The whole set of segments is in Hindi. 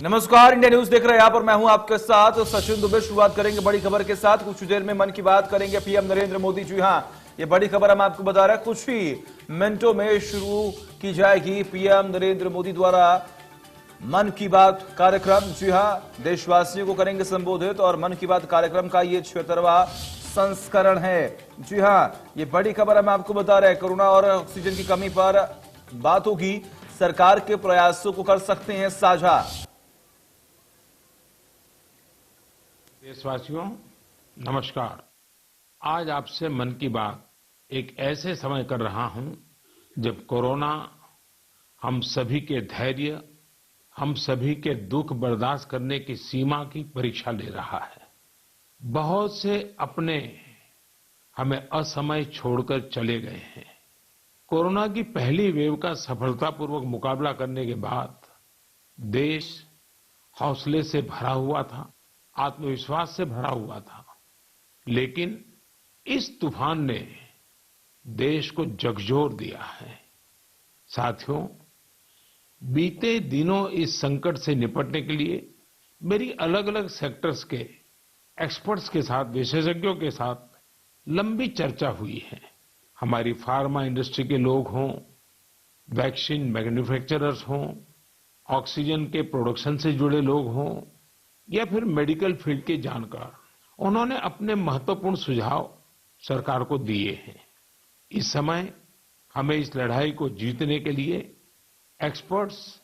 नमस्कार, इंडिया न्यूज देख रहे हैं आप और मैं हूं आपके साथ सचिन दुबे। शुरुआत करेंगे बड़ी खबर के साथ। कुछ देर में मन की बात करेंगे पीएम नरेंद्र मोदी। जी हां, ये बड़ी खबर हम आपको बता रहे हैं। कुछ ही मिनटों में शुरू की जाएगी पीएम नरेंद्र मोदी द्वारा मन की बात कार्यक्रम। जी हां, देशवासियों को करेंगे संबोधित और मन की बात कार्यक्रम का ये 76वां संस्करण है। जी हां, ये बड़ी खबर हम आपको बता रहे हैं। कोरोना और ऑक्सीजन की कमी पर बात होगी। सरकार के प्रयासों को कर सकते हैं साझा। देशवासियों नमस्कार। आज आपसे मन की बात एक ऐसे समय कर रहा हूं जब कोरोना हम सभी के धैर्य, हम सभी के दुख बर्दाश्त करने की सीमा की परीक्षा ले रहा है। बहुत से अपने हमें असमय छोड़कर चले गए हैं। कोरोना की पहली वेव का सफलतापूर्वक मुकाबला करने के बाद देश हौसले से भरा हुआ था, आत्मविश्वास से भरा हुआ था। लेकिन इस तूफान ने देश को झकझोर दिया है। साथियों, बीते दिनों इस संकट से निपटने के लिए मेरी अलग अलग सेक्टर्स के एक्सपर्ट्स के साथ, विशेषज्ञों के साथ लंबी चर्चा हुई है। हमारी फार्मा इंडस्ट्री के लोग हों, वैक्सीन मैन्युफैक्चरर्स हों, ऑक्सीजन के प्रोडक्शन से जुड़े लोग हों या फिर मेडिकल फील्ड के जानकार, उन्होंने अपने महत्वपूर्ण सुझाव सरकार को दिए हैं। इस समय हमें इस लड़ाई को जीतने के लिए एक्सपर्ट्स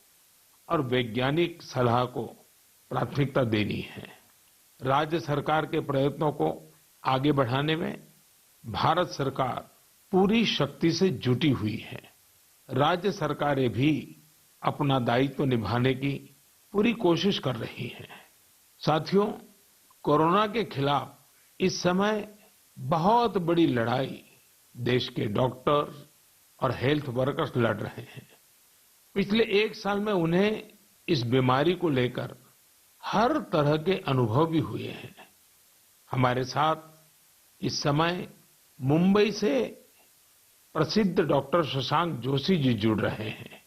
और वैज्ञानिक सलाह को प्राथमिकता देनी है। राज्य सरकार के प्रयत्नों को आगे बढ़ाने में भारत सरकार पूरी शक्ति से जुटी हुई है। राज्य सरकारें भी अपना दायित्व निभाने की पूरी कोशिश कर रही हैं। साथियों, कोरोना के खिलाफ इस समय बहुत बड़ी लड़ाई देश के डॉक्टर और हेल्थ वर्कर्स लड़ रहे हैं। पिछले एक साल में उन्हें इस बीमारी को लेकर हर तरह के अनुभव भी हुए हैं। हमारे साथ इस समय मुंबई से प्रसिद्ध डॉक्टर शशांक जोशी जी जुड़ रहे हैं।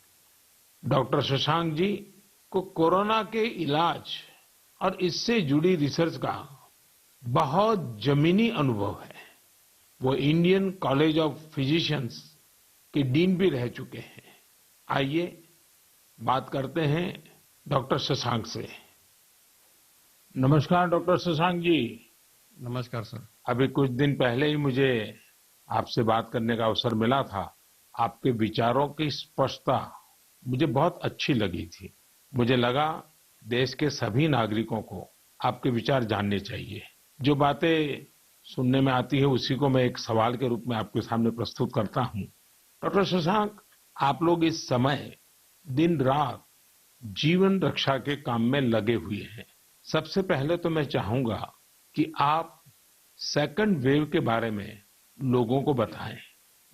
डॉक्टर शशांक जी को कोरोना के इलाज और इससे जुड़ी रिसर्च का बहुत जमीनी अनुभव है। वो इंडियन कॉलेज ऑफ फिजिशियंस के डीन भी रह चुके हैं। आइए बात करते हैं डॉक्टर शशांक से। नमस्कार डॉक्टर शशांक जी। नमस्कार सर। अभी कुछ दिन पहले ही मुझे आपसे बात करने का अवसर मिला था। आपके विचारों की स्पष्टता मुझे बहुत अच्छी लगी थी। मुझे लगा देश के सभी नागरिकों को आपके विचार जानने चाहिए। जो बातें सुनने में आती है उसी को मैं एक सवाल के रूप में आपके सामने प्रस्तुत करता हूं। डॉक्टर शशांक, आप लोग इस समय दिन रात जीवन रक्षा के काम में लगे हुए हैं। सबसे पहले तो मैं चाहूंगा कि आप सेकंड वेव के बारे में लोगों को बताएं।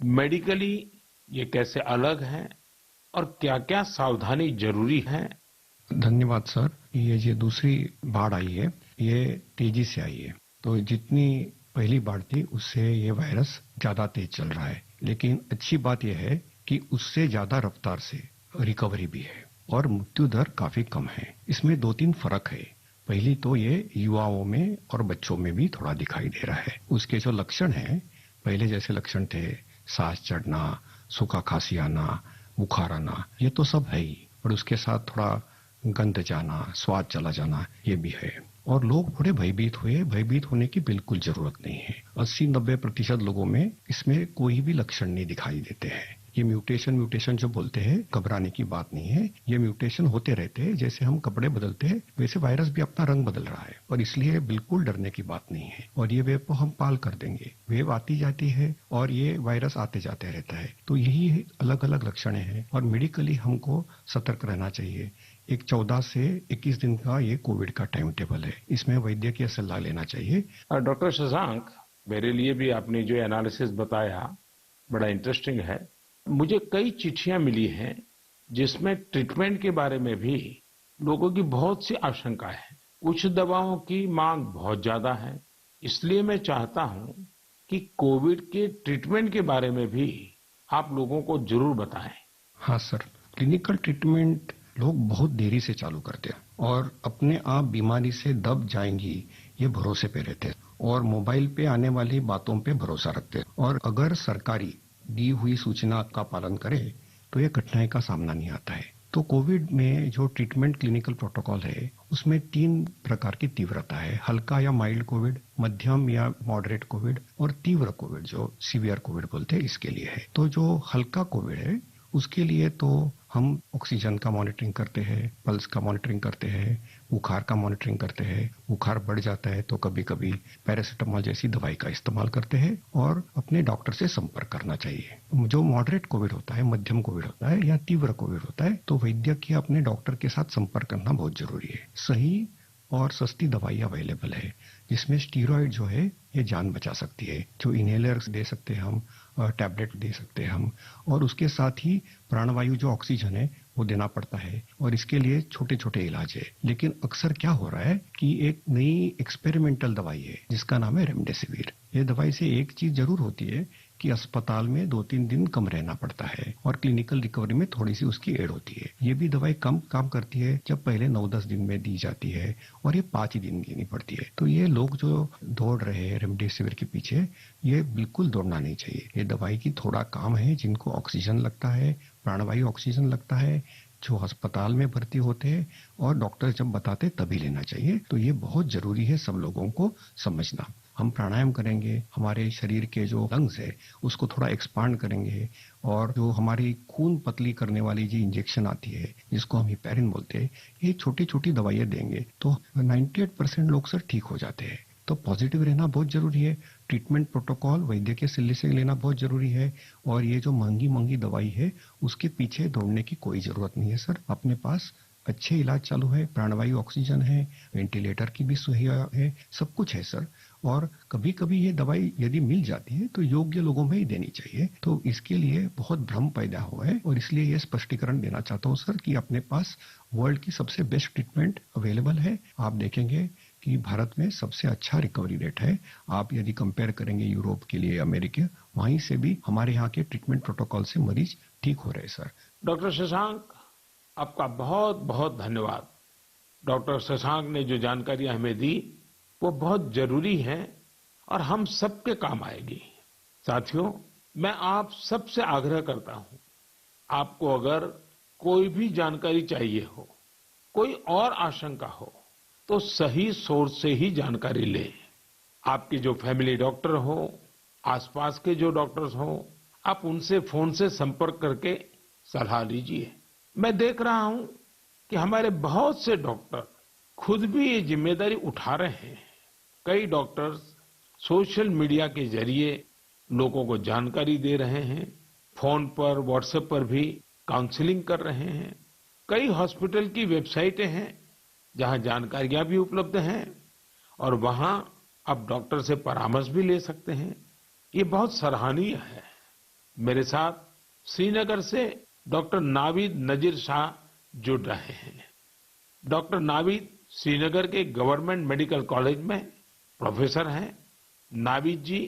मेडिकली ये कैसे अलग है और क्या-क्या सावधानी जरूरी है? धन्यवाद सर। ये जो दूसरी बाढ़ आई है ये तेजी से आई है। तो जितनी पहली बाढ़ थी उससे ये वायरस ज्यादा तेज चल रहा है। लेकिन अच्छी बात यह है कि उससे ज्यादा रफ्तार से रिकवरी भी है और मृत्यु दर काफी कम है। इसमें 2-3 फर्क है। पहली तो ये युवाओं में और बच्चों में भी थोड़ा दिखाई दे रहा है। उसके जो लक्षण है, पहले जैसे लक्षण थे, सांस चढ़ना, सूखा खांसी आना, बुखार आना, ये तो सब है ही। और उसके साथ थोड़ा गंध जाना, स्वाद चला जाना, ये भी है। और लोग थोड़े भयभीत हुए। भयभीत होने की बिल्कुल जरूरत नहीं है। 80-90% लोगों में इसमें कोई भी लक्षण नहीं दिखाई देते हैं। ये म्यूटेशन जो बोलते हैं, घबराने की बात नहीं है। ये म्यूटेशन होते रहते हैं। जैसे हम कपड़े बदलते हैं वैसे वायरस भी अपना रंग बदल रहा है और इसलिए बिल्कुल डरने की बात नहीं है। और ये वेव को हम पाल कर देंगे। वेव आती जाती है और ये वायरस आते जाते रहता है। तो यही अलग अलग लक्षण हैं और मेडिकली हमको सतर्क रहना चाहिए। एक 14 से 21 दिन का ये कोविड का टाइम टेबल है। इसमें वैद्यकीय सलाह लेना चाहिए। डॉक्टर शशांक, मेरे लिए भी आपने जो एनालिसिस बताया बड़ा इंटरेस्टिंग है। मुझे कई चिट्ठियां मिली हैं जिसमें ट्रीटमेंट के बारे में भी लोगों की बहुत सी आशंकाएं हैं। कुछ दवाओं की मांग बहुत ज्यादा है। इसलिए मैं चाहता हूं कि कोविड के ट्रीटमेंट के बारे में भी आप लोगों को जरूर बताएं। हाँ सर, क्लिनिकल ट्रीटमेंट लोग बहुत देरी से चालू करते हैं। और अपने आप बीमारी से दब जाएंगी ये भरोसे पे रहते हैं और मोबाइल पे आने वाली बातों पे भरोसा रखते हैं। और अगर सरकारी दी हुई सूचना का पालन करे तो ये कठिनाई का सामना नहीं आता है। तो कोविड में जो ट्रीटमेंट क्लिनिकल प्रोटोकॉल है उसमें 3 प्रकार की तीव्रता है, हल्का या माइल्ड कोविड, मध्यम या मॉडरेट कोविड और तीव्र कोविड जो सीवियर कोविड बोलते हैं इसके लिए है। तो जो हल्का कोविड है उसके लिए तो हम ऑक्सीजन का मॉनिटरिंग करते हैं, पल्स का मॉनिटरिंग करते हैं, बुखार का मॉनिटरिंग करते हैं। बुखार बढ़ जाता है तो कभी कभी पैरासीटामोल जैसी दवाई का इस्तेमाल करते हैं और अपने डॉक्टर से संपर्क करना चाहिए। जो मॉडरेट कोविड होता है, मध्यम कोविड होता है या तीव्र कोविड होता है तो वैद्य की अपने डॉक्टर के साथ संपर्क करना बहुत जरूरी है। सही और सस्ती दवाई अवेलेबल है जिसमें स्टीरॉइड जो है ये जान बचा सकती है, जो इनहेलर दे सकते हैं हम, टैबलेट दे सकते हैं हम, और उसके साथ ही प्राणवायु जो ऑक्सीजन है वो देना पड़ता है और इसके लिए छोटे छोटे इलाज है। लेकिन अक्सर क्या हो रहा है कि एक नई एक्सपेरिमेंटल दवाई है जिसका नाम है रेमडेसिविर। ये दवाई से एक चीज जरूर होती है कि अस्पताल में 2-3 दिन कम रहना पड़ता है और क्लिनिकल रिकवरी में थोड़ी सी उसकी एड होती है। ये भी दवाई कम काम करती है जब पहले 9-10 दिन में दी जाती है और ये 5 ही दिन देनी पड़ती है। तो ये लोग जो दौड़ रहे हैं रेमडेसिविर के पीछे, ये बिल्कुल दौड़ना नहीं चाहिए। ये दवाई की थोड़ा काम है, जिनको ऑक्सीजन लगता है, प्राणवायु ऑक्सीजन लगता है, जो अस्पताल में भर्ती होते हैं और डॉक्टर जब बताते तभी लेना चाहिए। तो ये बहुत जरूरी है सब लोगों को समझना। हम प्राणायाम करेंगे, हमारे शरीर के जो लंग्स है उसको थोड़ा एक्सपांड करेंगे और जो हमारी खून पतली करने वाली जो इंजेक्शन आती है जिसको हम हिपैरिन बोलते हैं, ये छोटी छोटी दवाइयां देंगे तो 98% लोग सर ठीक हो जाते हैं। तो पॉजिटिव रहना बहुत जरूरी है। ट्रीटमेंट प्रोटोकॉल वैद्य के सलाह से लेना बहुत जरूरी है और ये जो महंगी महंगी दवाई है उसके पीछे दौड़ने की कोई जरूरत नहीं है सर। अपने पास अच्छे इलाज चालू है, प्राणवायु ऑक्सीजन है, वेंटिलेटर की भी सुविधा है, सब कुछ है सर। और कभी कभी ये दवाई यदि मिल जाती है तो योग्य लोगों में ही देनी चाहिए। तो इसके लिए बहुत भ्रम पैदा हुआ है और इसलिए ये स्पष्टीकरण देना चाहता हूँ सर कि अपने पास वर्ल्ड की सबसे बेस्ट ट्रीटमेंट अवेलेबल है। आप देखेंगे कि भारत में सबसे अच्छा रिकवरी रेट है। आप यदि कंपेयर करेंगे यूरोप के लिए, अमेरिका, वहीं से भी हमारे यहाँ के ट्रीटमेंट प्रोटोकॉल से मरीज ठीक हो रहे हैं सर। डॉक्टर शशांक, आपका बहुत बहुत धन्यवाद। डॉक्टर शशांक ने जो जानकारियां हमें दी वो बहुत जरूरी है और हम सबके काम आएगी। साथियों, मैं आप सबसे आग्रह करता हूं, आपको अगर कोई भी जानकारी चाहिए हो, कोई और आशंका हो, तो सही सोर्स से ही जानकारी लें। आपके जो फैमिली डॉक्टर हो, आसपास के जो डॉक्टर्स हो, आप उनसे फोन से संपर्क करके सलाह लीजिए। मैं देख रहा हूं कि हमारे बहुत से डॉक्टर खुद भी ये जिम्मेदारी उठा रहे हैं। कई डॉक्टर्स सोशल मीडिया के जरिए लोगों को जानकारी दे रहे हैं, फोन पर, व्हाट्सएप पर भी काउंसलिंग कर रहे हैं। कई हॉस्पिटल की वेबसाइटें हैं जहां जानकारियां भी उपलब्ध हैं और वहां आप डॉक्टर से परामर्श भी ले सकते हैं। ये बहुत सराहनीय है। मेरे साथ श्रीनगर से डॉक्टर नावीद नजीर शाह जुड़ रहे हैं। डॉक्टर नावीद श्रीनगर के गवर्नमेंट मेडिकल कॉलेज में प्रोफेसर हैं। नावीद जी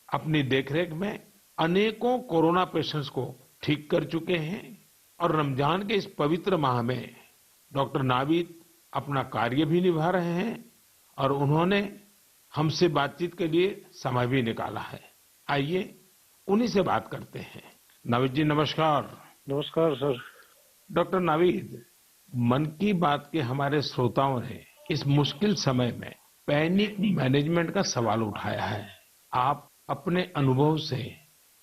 अपनी देखरेख में अनेकों कोरोना पेशेंट्स को ठीक कर चुके हैं और रमजान के इस पवित्र माह में डॉक्टर नावीद अपना कार्य भी निभा रहे हैं और उन्होंने हमसे बातचीत के लिए समय भी निकाला है। आइए उन्हीं से बात करते हैं। नावीद जी नमस्कार। नमस्कार सर। डॉक्टर नावीद, मन की बात के हमारे श्रोताओं ने इस मुश्किल समय में पैनिक मैनेजमेंट का सवाल उठाया है। आप अपने अनुभव से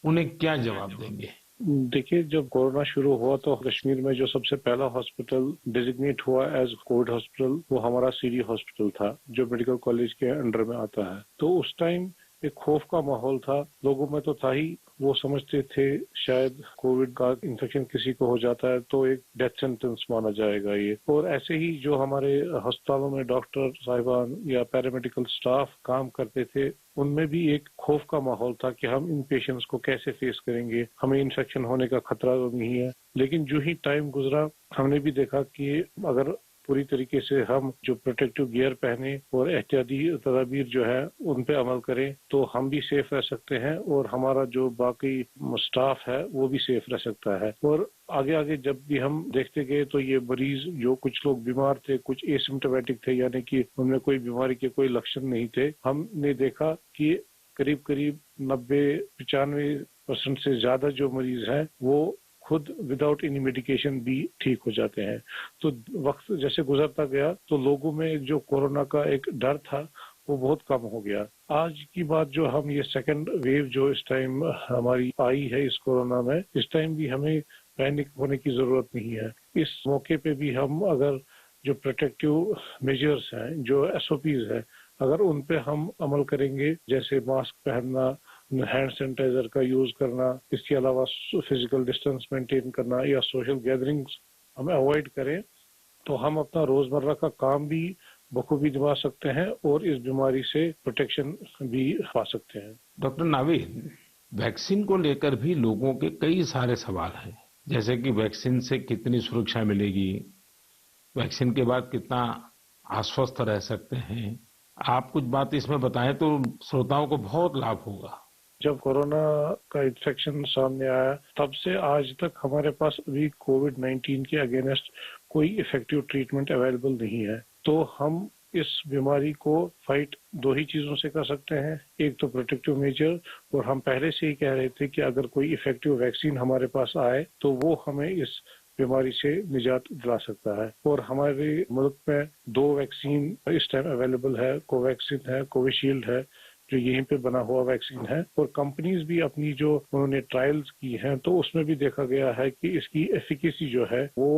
उन्हें क्या जवाब देंगे? देखिए, जब कोरोना शुरू हुआ तो कश्मीर में जो सबसे पहला हॉस्पिटल डिजिग्नेट हुआ एज कोविड हॉस्पिटल वो हमारा सीडी हॉस्पिटल था जो मेडिकल कॉलेज के अंडर में आता है। तो उस टाइम एक खौफ का माहौल था, लोगों में तो था ही। वो समझते थे शायद कोविड का इन्फेक्शन किसी को हो जाता है तो एक डेथ सेंटेंस माना जाएगा ये। और ऐसे ही जो हमारे अस्पतालों में डॉक्टर साहिबान या पैरामेडिकल स्टाफ काम करते थे उनमें भी एक खौफ का माहौल था कि हम इन पेशेंट्स को कैसे फेस करेंगे, हमें इन्फेक्शन होने का खतरा तो नहीं है। लेकिन जो ही टाइम गुजरा हमने भी देखा कि अगर पूरी तरीके से हम जो प्रोटेक्टिव गियर पहने और एहतियाती तदाबीर जो है उन पे अमल करें तो हम भी सेफ रह सकते हैं और हमारा जो बाकी स्टाफ है वो भी सेफ रह सकता है। और आगे आगे जब भी हम देखते गए तो ये मरीज जो कुछ लोग बीमार थे, कुछ एसिम्प्टोमेटिक थे, यानी कि उनमें कोई बीमारी के कोई लक्षण नहीं थे, हमने देखा कि करीब करीब 90-95% से ज्यादा जो मरीज हैं वो खुद विदाउट एनी मेडिकेशन भी ठीक हो जाते हैं। तो वक्त जैसे गुजरता गया तो लोगों में जो कोरोना का एक डर था वो बहुत कम हो गया। आज की बात जो हम ये सेकंड वेव जो इस टाइम हमारी आई है इस कोरोना में, इस टाइम भी हमें पैनिक होने की जरूरत नहीं है। इस मौके पे भी हम अगर जो प्रोटेक्टिव मेजर्स हैं, जो एसओपीज है, अगर उन पे हम अमल करेंगे, जैसे मास्क पहनना, हैंड सैनिटाइजर का यूज करना, इसके अलावा फिजिकल डिस्टेंस मेंटेन करना या सोशल गैदरिंग्स हम अवॉइड करें, तो हम अपना रोजमर्रा का काम भी बखूबी निभा सकते हैं और इस बीमारी से प्रोटेक्शन भी पा सकते हैं। डॉक्टर नावीद, वैक्सीन को लेकर भी लोगों के कई सारे सवाल हैं, जैसे कि वैक्सीन से कितनी सुरक्षा मिलेगी, वैक्सीन के बाद कितना आश्वस्त रह सकते हैं। आप कुछ बात इसमें बताएं तो श्रोताओं को बहुत लाभ होगा। जब कोरोना का इन्फेक्शन सामने आया तब से आज तक हमारे पास अभी कोविड-19 के अगेंस्ट कोई इफेक्टिव ट्रीटमेंट अवेलेबल नहीं है। तो हम इस बीमारी को फाइट दो ही चीजों से कर सकते हैं, एक तो प्रोटेक्टिव मेजर, और हम पहले से ही कह रहे थे कि अगर कोई इफेक्टिव वैक्सीन हमारे पास आए तो वो हमें इस बीमारी से निजात दिला सकता है। और हमारे मुल्क में 2 वैक्सीन इस टाइम अवेलेबल है, कोवैक्सीन है, कोविशील्ड है, जो यहीं पे बना हुआ वैक्सीन है। और कंपनीज भी अपनी जो उन्होंने ट्रायल्स की हैं तो उसमें भी देखा गया है कि इसकी एफिकेसी जो है वो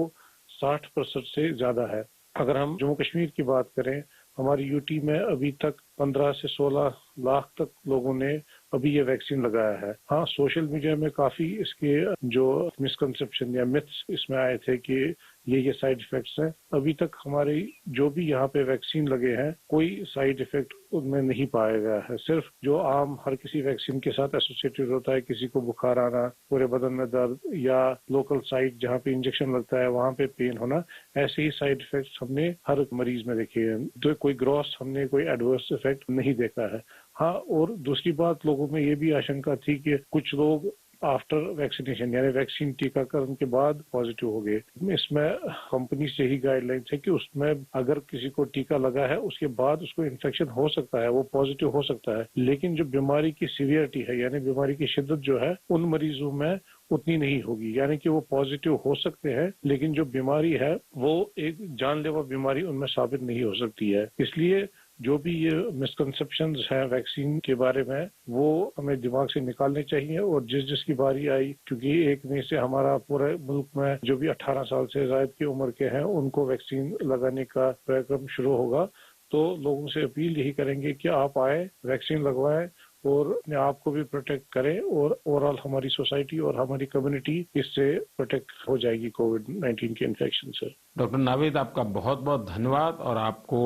60% से ज्यादा है। अगर हम जम्मू कश्मीर की बात करें, हमारी यूटी में अभी तक 15 से 16 लाख तक लोगों ने अभी ये वैक्सीन लगाया है। हाँ, सोशल मीडिया में काफी इसके जो मिसकंसेप्शन या मिथ्स इसमें आए थे कि ये साइड इफेक्ट्स हैं। अभी तक हमारी जो भी यहाँ पे वैक्सीन लगे हैं कोई साइड इफेक्ट उनमें नहीं पाया गया है। सिर्फ जो आम हर किसी वैक्सीन के साथ एसोसिएटेड होता है, किसी को बुखार आना, पूरे बदन में दर्द या लोकल साइट जहाँ पे इंजेक्शन लगता है वहाँ पे पेन होना, ऐसे ही साइड इफेक्ट्स हमने हर मरीज में देखे हैं। तो कोई ग्रॉस हमने कोई एडवर्स इफेक्ट नहीं देखा है। हाँ, और दूसरी बात, लोगों में ये भी आशंका थी कि कुछ लोग आफ्टर वैक्सीनेशन यानी वैक्सीन टीकाकरण के बाद पॉजिटिव हो गए। इसमें कंपनी से ही गाइडलाइंस है कि उसमें अगर किसी को टीका लगा है उसके बाद उसको इन्फेक्शन हो सकता है, वो पॉजिटिव हो सकता है, लेकिन जो बीमारी की सीवियरिटी है यानी बीमारी की शिद्दत जो है उन मरीजों में उतनी नहीं होगी। यानी कि वो पॉजिटिव हो सकते हैं लेकिन जो बीमारी है वो एक जानलेवा बीमारी उनमें साबित नहीं हो सकती है। इसलिए जो भी ये मिसकंसेप्शंस हैं वैक्सीन के बारे में वो हमें दिमाग से निकालने चाहिए। और जिसकी बारी आई, क्योंकि 1 मई से हमारा पूरे मुल्क में जो भी 18 साल से ज्यादा की उम्र के हैं उनको वैक्सीन लगाने का कार्यक्रम शुरू होगा, तो लोगों से अपील यही करेंगे कि आप आए, वैक्सीन लगवाएं और अपने आप को भी प्रोटेक्ट करें और ओवरऑल हमारी सोसाइटी और हमारी कम्युनिटी इससे प्रोटेक्ट हो जाएगी कोविड-19 के इन्फेक्शन से। डॉक्टर नावीद, आपका बहुत बहुत धन्यवाद और आपको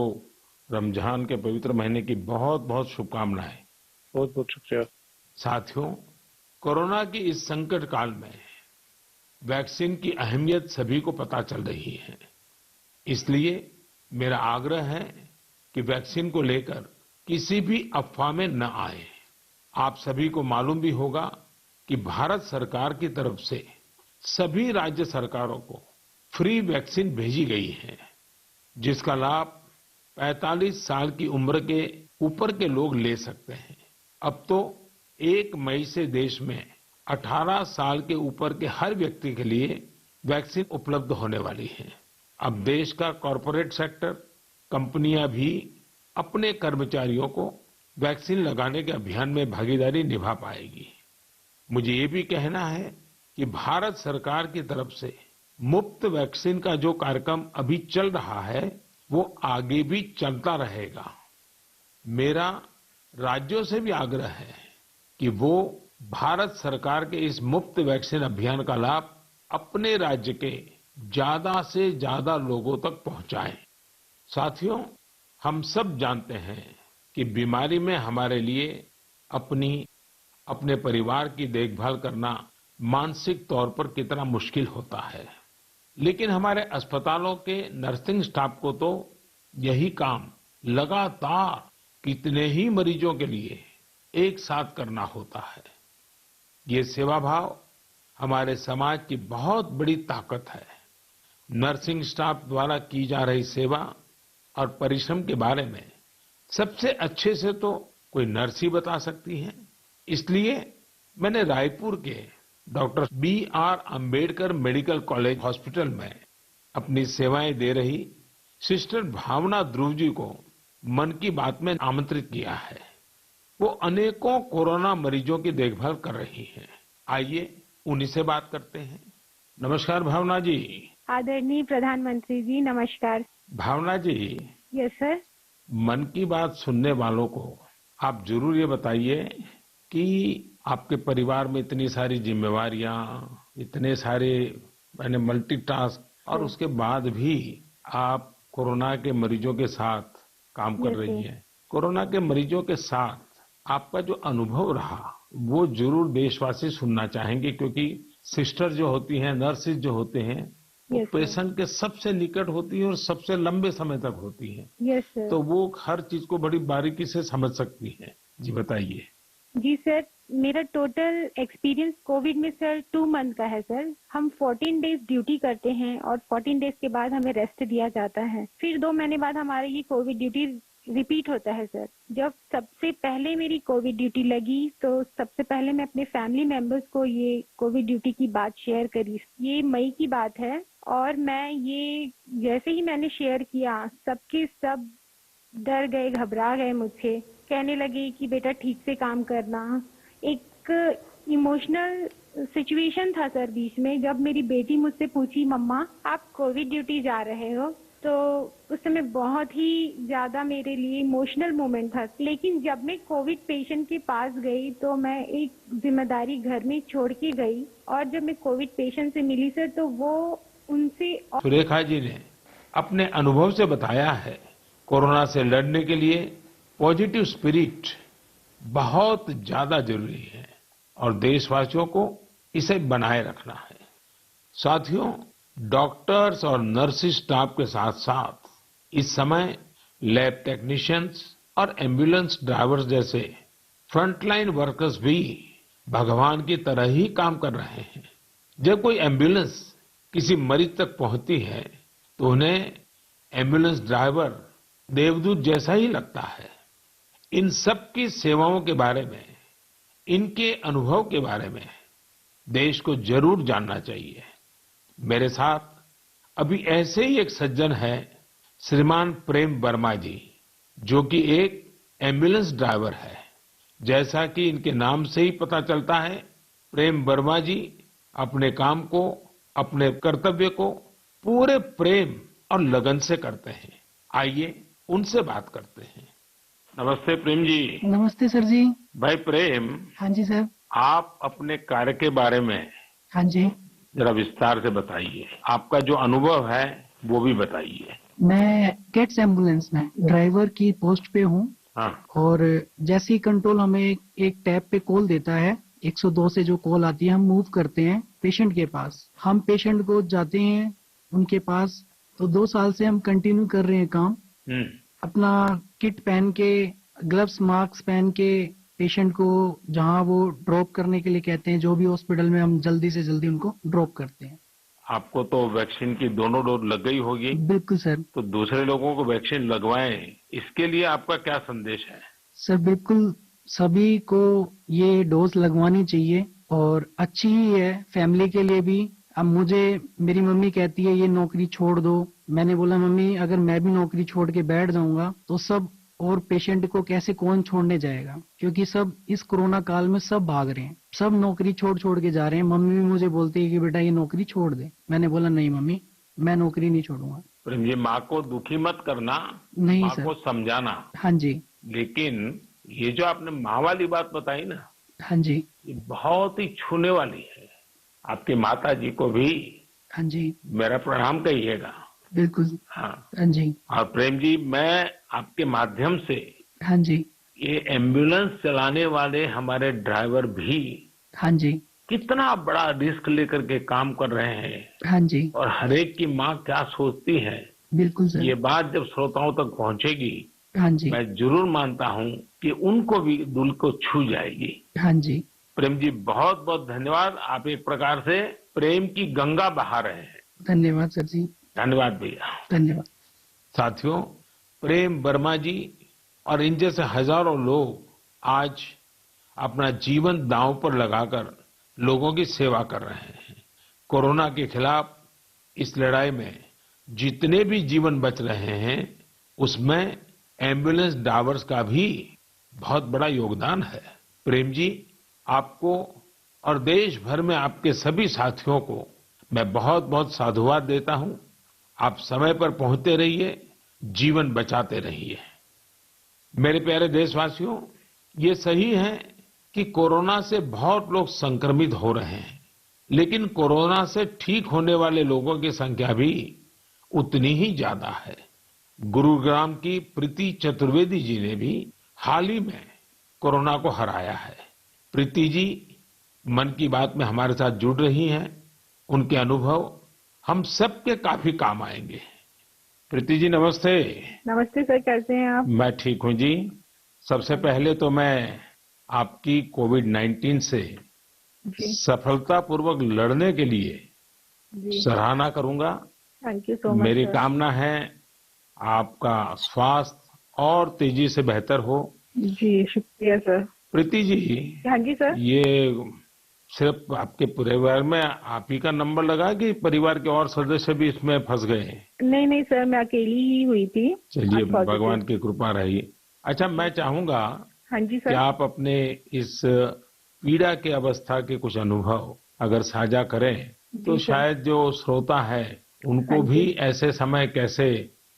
रमजान के पवित्र महीने की बहुत बहुत शुभकामनाएं। बहुत बहुत शुक्रिया। साथियों, कोरोना की इस संकट काल में वैक्सीन की अहमियत सभी को पता चल रही है। इसलिए मेरा आग्रह है कि वैक्सीन को लेकर किसी भी अफवाह में न आए। आप सभी को मालूम भी होगा कि भारत सरकार की तरफ से सभी राज्य सरकारों को फ्री वैक्सीन भेजी गई है, जिसका लाभ 45 साल की उम्र के ऊपर के लोग ले सकते हैं। अब तो 1 मई से देश में 18 साल के ऊपर के हर व्यक्ति के लिए वैक्सीन उपलब्ध होने वाली है। अब देश का कॉरपोरेट सेक्टर, कंपनियां भी अपने कर्मचारियों को वैक्सीन लगाने के अभियान में भागीदारी निभा पाएगी। मुझे ये भी कहना है कि भारत सरकार की तरफ से मुफ्त वैक्सीन का जो कार्यक्रम अभी चल रहा है वो आगे भी चलता रहेगा। मेरा राज्यों से भी आग्रह है कि वो भारत सरकार के इस मुफ्त वैक्सीन अभियान का लाभ अपने राज्य के ज्यादा से ज्यादा लोगों तक पहुंचाएं। साथियों, हम सब जानते हैं कि बीमारी में हमारे लिए अपने परिवार की देखभाल करना मानसिक तौर पर कितना मुश्किल होता है, लेकिन हमारे अस्पतालों के नर्सिंग स्टाफ को तो यही काम लगातार कितने ही मरीजों के लिए एक साथ करना होता है। ये सेवा भाव हमारे समाज की बहुत बड़ी ताकत है। नर्सिंग स्टाफ द्वारा की जा रही सेवा और परिश्रम के बारे में सबसे अच्छे से तो कोई नर्स ही बता सकती है। इसलिए मैंने रायपुर के doctor B.R. Ambedkar medical college hospital में अपनी सेवाएं दे रही सिस्टर भावना ध्रुव जी को मन की बात में आमंत्रित किया है। वो अनेकों कोरोना मरीजों की देखभाल कर रही हैं। आइए उन्हीं से बात करते हैं। नमस्कार भावना जी। आदरणीय प्रधानमंत्री जी नमस्कार। भावना जी, यस सर। मन की बात सुनने वालों को आप जरूर ये बताइए कि आपके परिवार में इतनी सारी जिम्मेवारियां, इतने सारे मल्टीटास्क, और उसके बाद भी आप कोरोना के मरीजों के साथ काम कर रही हैं। कोरोना के मरीजों के साथ आपका जो अनुभव रहा वो जरूर देशवासी सुनना चाहेंगे, क्योंकि सिस्टर जो होती हैं, नर्सेज जो होते हैं, वो पेशेंट के सबसे निकट होती है और सबसे लंबे समय तक होती है। Yes sir. तो वो हर चीज को बड़ी बारीकी से समझ सकती है। जी बताइए। जी सर, मेरा टोटल एक्सपीरियंस कोविड में सर 2 मंथ का है सर। हम 14 डेज ड्यूटी करते हैं और 14 डेज के बाद हमें रेस्ट दिया जाता है। फिर 2 महीने बाद हमारी ये कोविड ड्यूटी रिपीट होता है सर। जब सबसे पहले मेरी कोविड ड्यूटी लगी तो सबसे पहले मैं अपने फैमिली मेंबर्स को ये कोविड ड्यूटी की बात शेयर करी। ये मई की बात है और मैं ये जैसे ही मैंने शेयर किया, सबके सब डर गए, घबरा गए मुझसे। कहने लगे कि बेटा ठीक से काम करना। एक इमोशनल सिचुएशन था सर बीच में, जब मेरी बेटी मुझसे पूछी, मम्मा आप कोविड ड्यूटी जा रहे हो, तो उस समय बहुत ही ज्यादा मेरे लिए इमोशनल मोमेंट था। लेकिन जब मैं कोविड पेशेंट के पास गई तो मैं एक जिम्मेदारी घर में छोड़ के गई, और जब मैं कोविड पेशेंट से मिली सर तो वो उनसे सुरेखा जी ने अपने अनुभव से बताया है कोरोना से लड़ने के लिए पॉजिटिव स्पिरिट बहुत ज्यादा जरूरी है और देशवासियों को इसे बनाए रखना है। साथियों, डॉक्टर्स और नर्सिंग स्टाफ के साथ साथ इस समय लैब टेक्नीशियंस और एम्बुलेंस ड्राइवर्स जैसे फ्रंटलाइन वर्कर्स भी भगवान की तरह ही काम कर रहे हैं। जब कोई एम्बुलेंस किसी मरीज तक पहुंचती है तो उन्हें एम्बुलेंस ड्राइवर देवदूत जैसा ही लगता है। इन सब की सेवाओं के बारे में, इनके अनुभव के बारे में देश को जरूर जानना चाहिए। मेरे साथ अभी ऐसे ही एक सज्जन है, श्रीमान प्रेम वर्मा जी, जो कि एक एम्बुलेंस ड्राइवर है। जैसा कि इनके नाम से ही पता चलता है, प्रेम वर्मा जी अपने काम को, अपने कर्तव्य को पूरे प्रेम और लगन से करते हैं। आइए उनसे बात करते हैं। नमस्ते प्रेम जी। नमस्ते सर जी। भाई प्रेम। हाँ जी सर। आप अपने कार्य के बारे में हाँ जी जरा विस्तार से बताइए। आपका जो अनुभव है वो भी बताइए। मैं कैट्स एम्बुलेंस में ड्राइवर की पोस्ट पे हूँ। हाँ। और जैसे ही कंट्रोल हमें एक टैब पे कॉल देता है, 102 से जो कॉल आती है, हम मूव करते हैं पेशेंट के पास। हम पेशेंट को जाते हैं उनके पास। तो 2 साल से हम कंटिन्यू कर रहे हैं काम। अपना किट पहन के, ग्लव्स मास्क पहन के पेशेंट को जहां वो ड्रॉप करने के लिए कहते हैं, जो भी हॉस्पिटल में, हम जल्दी से जल्दी उनको ड्रॉप करते हैं। आपको तो वैक्सीन की दोनों डोज लग गई होगी। बिल्कुल सर। तो दूसरे लोगों को वैक्सीन लगवाएं, इसके लिए आपका क्या संदेश है? सर बिल्कुल सभी को ये डोज लगवानी चाहिए और अच्छी ही है फैमिली के लिए भी। अब मुझे मेरी मम्मी कहती है ये नौकरी छोड़ दो। मैंने बोला मम्मी अगर मैं भी नौकरी छोड़ के बैठ जाऊंगा तो सब और पेशेंट को कैसे कौन छोड़ने जाएगा, क्योंकि सब इस कोरोना काल में सब भाग रहे हैं, सब नौकरी छोड़ के जा रहे हैं। मम्मी भी मुझे बोलती है कि बेटा ये नौकरी छोड़ दे। मैंने बोला नहीं मम्मी, मैं नौकरी नहीं छोड़ूंगा। प्रेम जी, माँ को दुखी मत करना, नहीं माँ सर को समझाना। हाँ जी। लेकिन ये जो आपने माँ वाली बात बताई ना, हाँ जी, ये बहुत ही छूने वाली है। आपकी माता जी को भी हाँ जी मेरा प्रणाम कहिएगा। बिल्कुल। हाँ। हाँ जी। और प्रेम जी, मैं आपके माध्यम से हाँ जी। ये एम्बुलेंस चलाने वाले हमारे ड्राइवर भी हाँ जी। कितना बड़ा रिस्क लेकर के काम कर रहे हैं। हाँ जी। और हरेक की माँ क्या सोचती है, बिल्कुल सर। ये बात जब श्रोताओं तक पहुंचेगी, हाँ जी। मैं जरूर मानता हूँ कि उनको भी दिल को छू जाएगी। हाँ जी। प्रेम जी बहुत बहुत धन्यवाद। आप एक प्रकार से प्रेम की गंगा बहा रहे हैं। धन्यवाद सर जी। धन्यवाद भैया। धन्यवाद। साथियों, प्रेम वर्मा जी और इन जैसे हजारों लोग आज अपना जीवन दांव पर लगाकर लोगों की सेवा कर रहे हैं। कोरोना के खिलाफ इस लड़ाई में जितने भी जीवन बच रहे हैं उसमें एम्बुलेंस ड्राइवर्स का भी बहुत बड़ा योगदान है। प्रेम जी, आपको और देश भर में आपके सभी साथियों को मैं बहुत बहुत साधुवाद देता हूं। आप समय पर पहुंचते रहिए, जीवन बचाते रहिए। मेरे प्यारे देशवासियों, ये सही है कि कोरोना से बहुत लोग संक्रमित हो रहे हैं, लेकिन कोरोना से ठीक होने वाले लोगों की संख्या भी उतनी ही ज्यादा है। गुरुग्राम की प्रीति चतुर्वेदी जी ने भी हाल ही में कोरोना को हराया है। प्रीति जी मन की बात में हमारे साथ जुड़ रही हैं। उनके अनुभव हम सबके काफी काम आएंगे। प्रीति जी नमस्ते। नमस्ते सर, कैसे हैं आप? मैं ठीक हूं जी। सबसे पहले तो मैं आपकी कोविड-19 से सफलतापूर्वक लड़ने के लिए सराहना करूंगा। Thank you so much. मेरी कामना है आपका स्वास्थ्य और तेजी से बेहतर हो। जी शुक्रिया सर। प्रीति जी, हाँ जी सर। ये सिर्फ आपके परिवार में आप ही का नंबर लगा कि परिवार के और सदस्य भी इसमें फंस गए? नहीं नहीं सर, मैं अकेली ही हुई थी। चलिए, भगवान की कृपा रही। अच्छा, मैं चाहूंगा हाँ जी कि सर। आप अपने इस पीड़ा के अवस्था के कुछ अनुभव अगर साझा करें तो शायद जो श्रोता है उनको भी ऐसे समय कैसे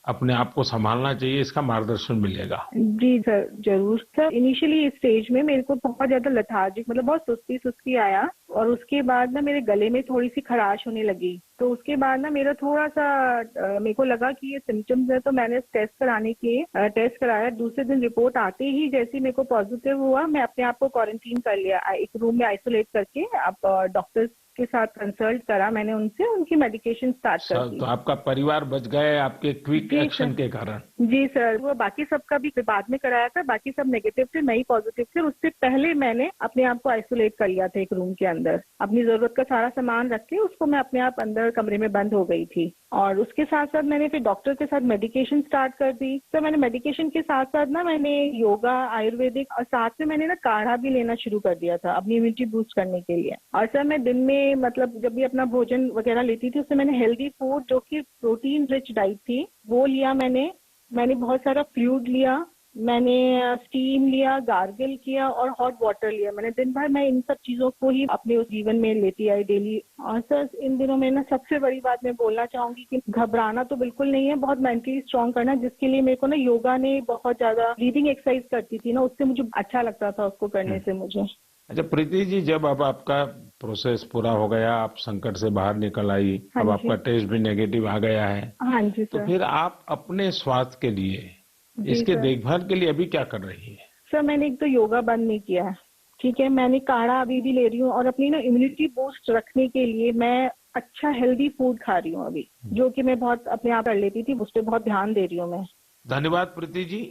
अपने आप को संभालना चाहिए, इसका मार्गदर्शन मिलेगा। जी सर, जरूर सर। इनिशियली इस स्टेज में मेरे को बहुत ज्यादा लेथार्जिक, मतलब बहुत सुस्ती सुस्ती आया, और उसके बाद ना मेरे गले में थोड़ी सी खराश होने लगी। तो उसके बाद ना मेरा थोड़ा सा मेरे को लगा कि ये सिम्टम्स है, तो मैंने टेस्ट कराया। दूसरे दिन रिपोर्ट आते ही जैसे मेरे को पॉजिटिव हुआ, मैं अपने आप को क्वारंटीन कर लिया, एक रूम में आइसोलेट करके। अब डॉक्टर्स के साथ कंसल्ट करा मैंने उनसे, उनकी मेडिकेशन स्टार्ट कर दी। तो आपका परिवार बच गए आपके क्विक एक्शन के कारण? जी सर, वो बाकी सबका भी बाद में कराया था, बाकी सब नेगेटिव थे, मैं ही पॉजिटिव थे। उससे पहले मैंने अपने आप को आइसोलेट कर लिया था एक रूम के अंदर। अपनी जरूरत का सारा सामान रख के उसको मैं अपने आप अंदर कमरे में बंद हो गई थी। और उसके साथ साथ मैंने फिर डॉक्टर के साथ मेडिकेशन स्टार्ट कर दी। तो मैंने मेडिकेशन के साथ साथ ना मैंने योगा, आयुर्वेदिक, और साथ में मैंने ना काढ़ा भी लेना शुरू कर दिया था अपनी इम्यूनिटी बूस्ट करने के लिए। और सर मैं दिन में मतलब जब भी अपना भोजन वगैरह लेती थी, उससे मैंने हेल्दी फूड जो कि प्रोटीन रिच डाइट थी वो लिया। मैंने बहुत सारा फ्लूइड लिया, मैंने स्टीम लिया, गार्गल किया और हॉट वाटर लिया। मैंने दिन भर मैं इन सब चीजों को ही अपने उस जीवन में लेती आई डेली। और सर इन दिनों में ना सबसे बड़ी बात मैं बोलना चाहूंगी कि घबराना तो बिल्कुल नहीं है, बहुत मेंटली स्ट्रांग करना, जिसके लिए मेरे को ना योगा ने बहुत ज्यादा, ब्रीदिंग एक्सरसाइज करती थी ना, उससे मुझे अच्छा लगता था उसको करने से मुझे। अच्छा प्रीति जी, जब अब आपका प्रोसेस पूरा हो गया, आप संकट से बाहर निकल आई, अब आपका टेस्ट भी नेगेटिव आ गया है, हाँ जी सर। तो फिर आप अपने स्वास्थ्य के लिए, इसके देखभाल के लिए अभी क्या कर रही है? सर मैंने एक तो योगा बंद नहीं किया है, ठीक है। मैंने काढ़ा अभी भी ले रही हूँ, और अपनी ना इम्यूनिटी बूस्ट रखने के लिए मैं अच्छा हेल्दी फूड खा रही हूँ अभी, जो कि मैं बहुत अपने आप कर लेती थी, उस पर बहुत ध्यान दे रही हूँ मैं। धन्यवाद Preeti ji.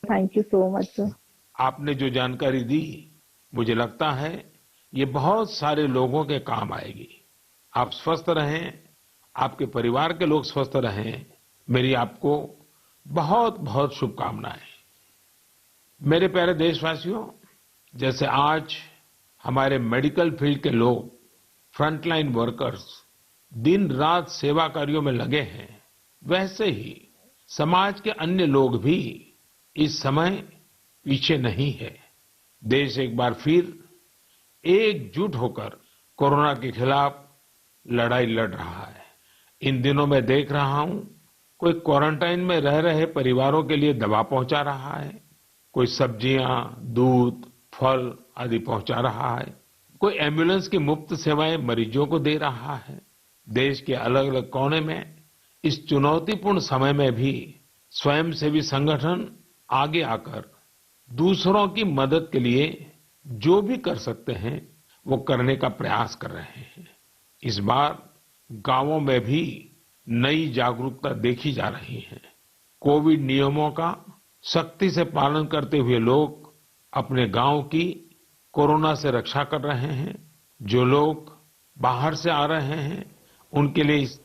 Thank you so much sir. आपने जो जानकारी दी, मुझे लगता है ये बहुत सारे लोगों के काम आएगी। आप स्वस्थ रहें, आपके परिवार के लोग स्वस्थ रहें, मेरी आपको बहुत बहुत शुभकामनाएं। मेरे प्यारे देशवासियों, जैसे आज हमारे मेडिकल फील्ड के लोग, फ्रंटलाइन वर्कर्स दिन रात सेवा कार्यों में लगे हैं, वैसे ही समाज के अन्य लोग भी इस समय पीछे नहीं है। देश एक बार फिर एकजुट होकर कोरोना के खिलाफ लड़ाई लड़ रहा है। इन दिनों मैं देख रहा हूं, कोई क्वारंटाइन में रह रहे परिवारों के लिए दवा पहुंचा रहा है, कोई सब्जियां, दूध, फल आदि पहुंचा रहा है, कोई एम्बुलेंस की मुफ्त सेवाएं मरीजों को दे रहा है। देश के अलग अलग कोने में इस चुनौतीपूर्ण समय में भी स्वयंसेवी संगठन आगे आकर दूसरों की मदद के लिए जो भी कर सकते हैं वो करने का प्रयास कर रहे हैं। इस बार गांवों में भी नई जागरूकता देखी जा रही है। कोविड नियमों का सख्ती से पालन करते हुए लोग अपने गांव की कोरोना से रक्षा कर रहे हैं, जो लोग बाहर से आ रहे हैं उनके लिए इस